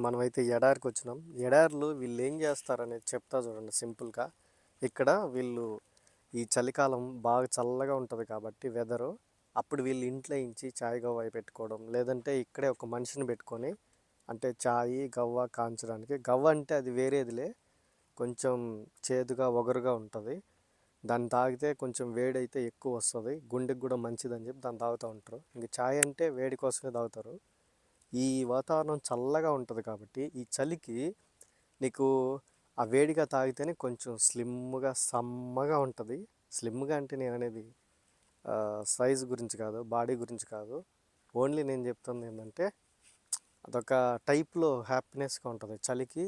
మనమైతే ఎడారికి వచ్చినాం. ఎడారిలో వీళ్ళు ఏం చేస్తారనేది చెప్తా చూడండి సింపుల్గా. ఇక్కడ వీళ్ళు ఈ చలికాలం బాగా చల్లగా ఉంటుంది కాబట్టి వెదరు, అప్పుడు వీళ్ళు ఇంట్లో ఇంచి చాయ్ గవ్వ పెట్టుకోవడం, లేదంటే ఇక్కడే ఒక మనిషిని పెట్టుకొని అంటే చాయ్ గవ్వ కాంచడానికి. గవ్వ అంటే అది వేరేదిలే, కొంచెం చేదుగా ఒగరుగా ఉంటుంది. దాన్ని తాగితే కొంచెం వేడి అయితే ఎక్కువ వస్తుంది, గుండెకి కూడా మంచిదని చెప్పి దాన్ని తాగుతూ ఉంటారు. ఇంక చాయ్ అంటే వేడి కోసమే తాగుతారు. ఈ వాతావరణం చల్లగా ఉంటుంది కాబట్టి ఈ చలికి నీకు ఆ వేడిగా తాగితేనే కొంచెం స్లిమ్గా సమ్మగా ఉంటుంది. స్లిమ్గా అంటే నేను అనేది సైజ్ గురించి కాదు, బాడీ గురించి కాదు. ఓన్లీ నేను చెప్తుంది ఏంటంటే అదొక టైప్లో హ్యాపీనెస్గా ఉంటుంది చలికి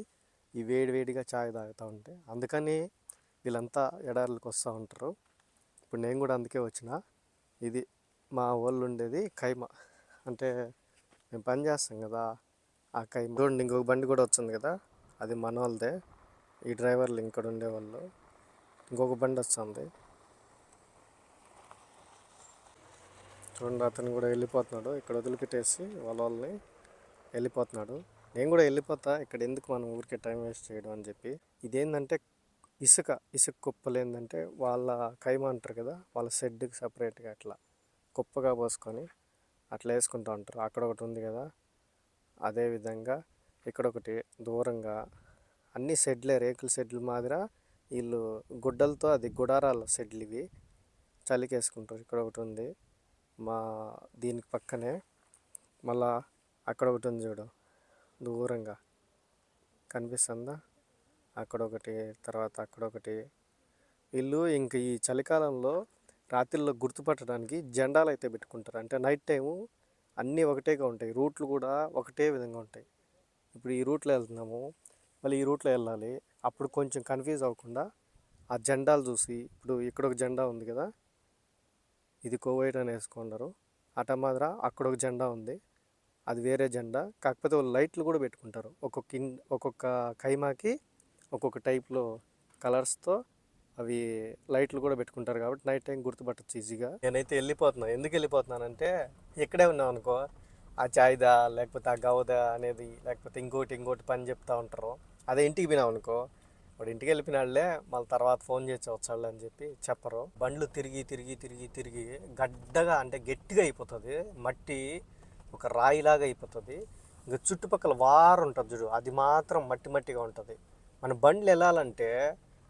ఈ వేడిగా చాయ్ తాగుతూ ఉంటే. అందుకని వీళ్ళంతా ఎడారులకు వస్తూ ఉంటారు. ఇప్పుడు నేను కూడా అందుకే వచ్చిన. ఇది మా వాళ్ళు ఉండేది ఖైమా, అంటే మేము పని చేస్తాం కదా ఆ ఖైమా. చూడండి ఇంకొక బండి కూడా వచ్చింది కదా, అది మన వాళ్ళదే. ఈ డ్రైవర్లు ఇక్కడ ఉండేవాళ్ళు. ఇంకొక బండి వస్తుంది చూడండి, అతను కూడా వెళ్ళిపోతున్నాడు. ఇక్కడ వదిలిపెట్టేసి వాళ్ళని వెళ్ళిపోతున్నాడు. నేను కూడా వెళ్ళిపోతా, ఇక్కడ ఎందుకు మనం ఊరికే టైం వేస్ట్ చేయడం అని చెప్పి. ఇదేంటంటే ఇసుక కుప్పలు ఏంటంటే వాళ్ళ ఖైమా అంటారు కదా, వాళ్ళ షెడ్కి సపరేట్గా అట్లా కుప్పగా పోసుకొని అట్లా వేసుకుంటూ ఉంటారు. అక్కడ ఒకటి ఉంది కదా, అదేవిధంగా ఇక్కడ ఒకటి దూరంగా అన్ని షెడ్లే, రేకుల షెడ్లు మాదిర. వీళ్ళు గుడ్డలతో, అది గుడారాల షెడ్లు ఇవి, చలికి వేసుకుంటారు. ఇక్కడ ఒకటి ఉంది మా దీనికి పక్కనే. మళ్ళా అక్కడ ఒకటి ఉంది చూడు దూరంగా, కనిపిస్తుందా? అక్కడ ఒకటి, తర్వాత అక్కడ ఒకటి. వీళ్ళు ఇంక ఈ చలికాలంలో రాత్రిలో గుర్తుపట్టడానికి జెండాలు అయితే పెట్టుకుంటారు. అంటే నైట్ టైము అన్నీ ఒకటేగా ఉంటాయి, రూట్లు కూడా ఒకటే విధంగా ఉంటాయి. ఇప్పుడు ఈ రూట్లో వెళ్తున్నాము, మళ్ళీ ఈ రూట్లో వెళ్ళాలి. అప్పుడు కొంచెం కన్ఫ్యూజ్ అవ్వకుండా ఆ జెండాలు చూసి, ఇప్పుడు ఇక్కడ ఒక జెండా ఉంది కదా, ఇది కోవైట్ అని వేసుకున్నారు. అట మాదిర అక్కడ ఒక జెండా ఉంది, అది వేరే జెండా. కాకపోతే వాళ్ళు లైట్లు కూడా పెట్టుకుంటారు. ఒక్కొక్క ఖైమాకి ఒక్కొక్క టైప్లో కలర్స్తో అవి లైట్లు కూడా పెట్టుకుంటారు కాబట్టి నైట్ టైం గుర్తుపట్టచ్చు ఈజీగా. నేనైతే వెళ్ళిపోతున్నాను. ఎందుకు వెళ్ళిపోతున్నానంటే ఇక్కడే ఉన్నాం అనుకో, ఆ చాయ్దా లేకపోతే ఆ గవదా అనేది, లేకపోతే ఇంకోటి పని చెప్తా ఉంటారు. అదే ఇంటికి పోయినాం అనుకో, వాడు ఇంటికి వెళ్ళిపోయినాళ్లే మళ్ళీ తర్వాత ఫోన్ చేసి వచ్చాడు అని చెప్పి చెప్పరు. బండ్లు తిరిగి గడ్డగా, అంటే గట్టిగా అయిపోతుంది మట్టి, ఒక రాయిలాగా అయిపోతుంది. ఇంకా చుట్టుపక్కల వారు ఉంటుంది చూడు, అది మాత్రం మట్టిగా ఉంటుంది. మన బండ్లు వెళ్ళాలంటే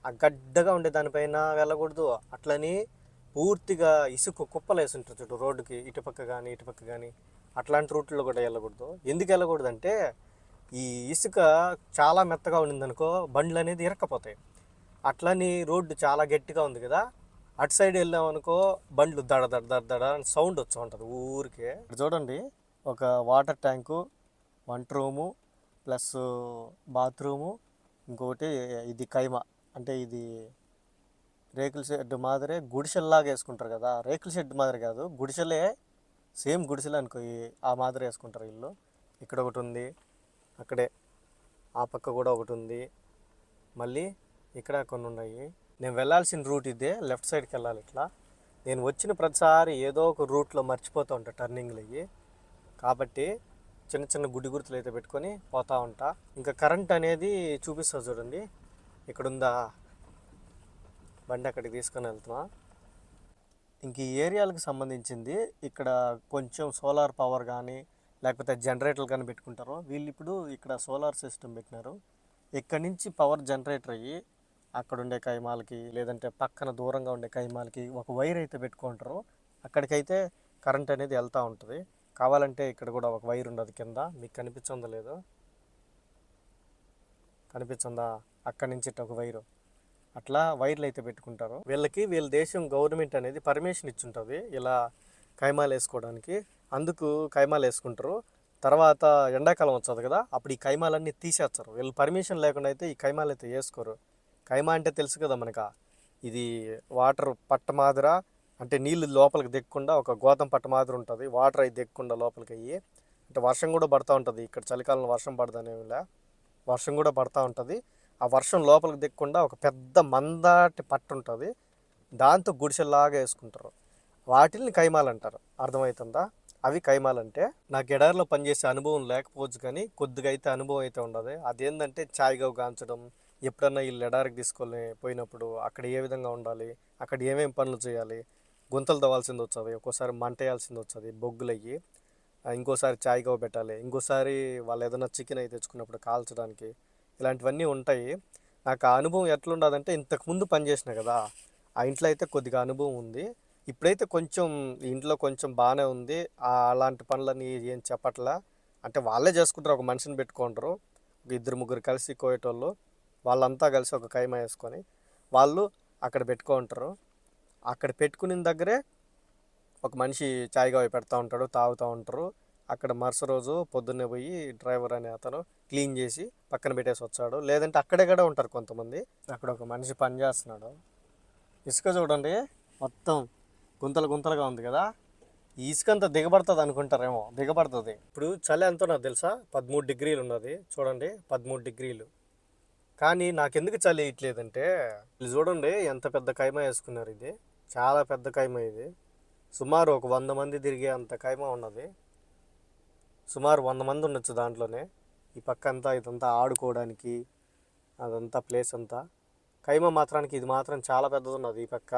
ఆ గడ్డగా ఉండే దానిపైన వెళ్ళకూడదు. అట్లని పూర్తిగా ఇసుక కుప్పలు వేసి ఉంటుంది చూడు రోడ్డుకి, ఇటుపక్క కానీ అట్లాంటి రూట్లో కూడా వెళ్ళకూడదు. ఎందుకు వెళ్ళకూడదు అంటే ఈ ఇసుక చాలా మెత్తగా ఉండిందనుకో బండ్లు అనేది ఇరక్కపోతాయి. అట్లని రోడ్డు చాలా గట్టిగా ఉంది కదా, అటు సైడ్ వెళ్ళామనుకో బండ్లు దడ అని సౌండ్ వచ్చి ఉంటుంది ఊరికే. చూడండి, ఒక వాటర్ ట్యాంకు, వంట రూము ప్లస్ బాత్రూము, ఇంకొకటి ఇది ఖైమా. అంటే ఇది రేకుల షెడ్ మాదిరే, గుడిసెల్లాగా వేసుకుంటారు కదా. రేకుల షెడ్ మాదిరి కాదు, గుడిసెలే, సేమ్ గుడిసెలే అనుకో, ఆ మాదిరి వేసుకుంటారు వీళ్ళు. ఇక్కడ ఒకటి ఉంది, అక్కడే ఆ పక్క కూడా ఒకటి ఉంది, మళ్ళీ ఇక్కడ కొన్ని ఉన్నాయి. నేను వెళ్ళాల్సిన రూట్ ఇదే, లెఫ్ట్ సైడ్కి వెళ్ళాలి ఇట్లా. నేను వచ్చిన ప్రతిసారి ఏదో ఒక రూట్లో మర్చిపోతూ ఉంటా టర్నింగ్లు అయ్యి, కాబట్టి చిన్న గుడి గుర్తులు అయితే పెట్టుకొని పోతూ ఉంటా. ఇంకా కరెంట్ అనేది చూపిస్తా చూడండి, ఇక్కడ ఉందా బండి, అక్కడికి తీసుకొని వెళ్తున్నా. ఇంక ఈ ఏరియాలకు సంబంధించింది ఇక్కడ కొంచెం సోలార్ పవర్ కానీ లేకపోతే జనరేటర్లు కానీ పెట్టుకుంటారు. వీళ్ళు ఇప్పుడు ఇక్కడ సోలార్ సిస్టమ్ పెట్టినారు. ఇక్కడి నుంచి పవర్ జనరేటర్ అయ్యి అక్కడ ఉండే కైమాలకి, లేదంటే పక్కన దూరంగా ఉండే కైమాలకి ఒక వైర్ అయితే పెట్టుకుంటారు. అక్కడికైతే కరెంట్ అనేది వెళ్తూ ఉంటుంది. కావాలంటే ఇక్కడ కూడా ఒక వైర్ ఉండదు కింద, మీకు కనిపించిందో లేదో, కనిపించిందా? అక్కడి నుంచి ఒక వైరు, అట్లా వైర్లు అయితే పెట్టుకుంటారు. వీళ్ళ దేశం గవర్నమెంట్ అనేది పర్మిషన్ ఇచ్చుంటుంది ఇలా కైమాలు వేసుకోవడానికి, అందుకు కైమాలు వేసుకుంటారు. తర్వాత ఎండాకాలం వచ్చేది కదా, అప్పుడు ఈ కైమాలన్నీ తీసేస్తారు. వీళ్ళు పర్మిషన్ లేకుండా అయితే ఈ కైమాలు అయితే వేసుకోరు. కైమా అంటే తెలుసు కదా మనకు, ఇది వాటర్ పట్ట మాదిర, అంటే నీళ్ళు లోపలికి దిక్కకుండా ఒక గోతం పట్ట మాదిరి ఉంటుంది, వాటర్ అయితే దిక్కకుండా లోపలికి అయ్యి. అంటే వర్షం కూడా పడుతూ ఉంటుంది, ఇక్కడ చలికాలంలో వర్షం పడదనేలా వర్షం కూడా పడుతూ ఉంటుంది. ఆ వర్షం లోపలికి దిక్కకుండా ఒక పెద్ద మందాటి పట్టు ఉంటుంది, దాంతో గుడిసెల్లాగా వేసుకుంటారు. వాటిల్ని కైమాలు అంటారు. అర్థమవుతుందా? అవి కైమాలంటే. నాకు ఎడారిలో పనిచేసే అనుభవం లేకపోవచ్చు కానీ కొద్దిగా అయితే అనుభవం అయితే ఉండదు. అదేంటంటే చాయ్గా కాంచడం, ఎప్పుడన్నా వీళ్ళు ఎడారికి తీసుకొని పోయినప్పుడు అక్కడ ఏ విధంగా ఉండాలి, అక్కడ ఏమేమి పనులు చేయాలి, గుంతలు తవ్వాల్సింది వచ్చేది, ఒక్కోసారి మంట వేయాల్సింది వచ్చేది బొగ్గులు అయ్యి, ఇంకోసారి చాయ్గా పెట్టాలి, ఇంకోసారి వాళ్ళు ఏదైనా చికెన్ అయితే తెచ్చుకున్నప్పుడు కాల్చడానికి, ఇలాంటివన్నీ ఉంటాయి. నాకు ఆ అనుభవం ఎట్లుండదంటే ఇంతకుముందు పనిచేసిన కదా, ఆ ఇంట్లో అయితే కొద్దిగా అనుభవం ఉంది. ఇప్పుడైతే కొంచెం ఇంట్లో కొంచెం బాగానే ఉంది. అలాంటి పనులని ఏం చెప్పట్లా. అంటే వాళ్ళే చేసుకుంటారు, ఒక మనిషిని పెట్టుకుంటారు, ఒక ఇద్దరు ముగ్గురు కలిసి కోయేటోళ్ళు, వాళ్ళంతా కలిసి ఒక కైమా వేసుకొని వాళ్ళు అక్కడ పెట్టుకుంటారు. అక్కడ పెట్టుకున్న దగ్గరే ఒక మనిషి చాయ్గా పెడతా ఉంటాడు, తాగుతూ ఉంటారు. అక్కడ మరుసటి రోజు పొద్దున్నే పోయి డ్రైవర్ అనే అతను క్లీన్ చేసి పక్కన పెట్టేసి వచ్చాడు. లేదంటే అక్కడే కూడా ఉంటారు కొంతమంది. అక్కడ ఒక మనిషి పని చేస్తున్నాడు. ఇసుక చూడండి, మొత్తం గుంతలు గుంతలుగా ఉంది కదా. ఈ ఇసుక అంతా దిగబడుతుంది అనుకుంటారేమో, దిగబడుతుంది. ఇప్పుడు చలి ఎంతో నాకు తెలుసా, 13 డిగ్రీలు ఉన్నది చూడండి, 13 డిగ్రీలు. కానీ నాకెందుకు చలి వేయట్లేదంటే, ఇది చూడండి ఎంత పెద్ద కైమా వేసుకున్నారు. ఇది చాలా పెద్ద కైమా. ఇది సుమారు ఒక 100 మంది తిరిగే అంత కైమా ఉన్నది. సుమారు 100 మంది ఉండొచ్చు దాంట్లోనే. ఈ పక్క అంతా ఇదంతా ఆడుకోవడానికి అదంతా ప్లేస్ అంతా. కైమా మాత్రానికి ఇది మాత్రం చాలా పెద్దది ఉన్నది ఈ పక్క.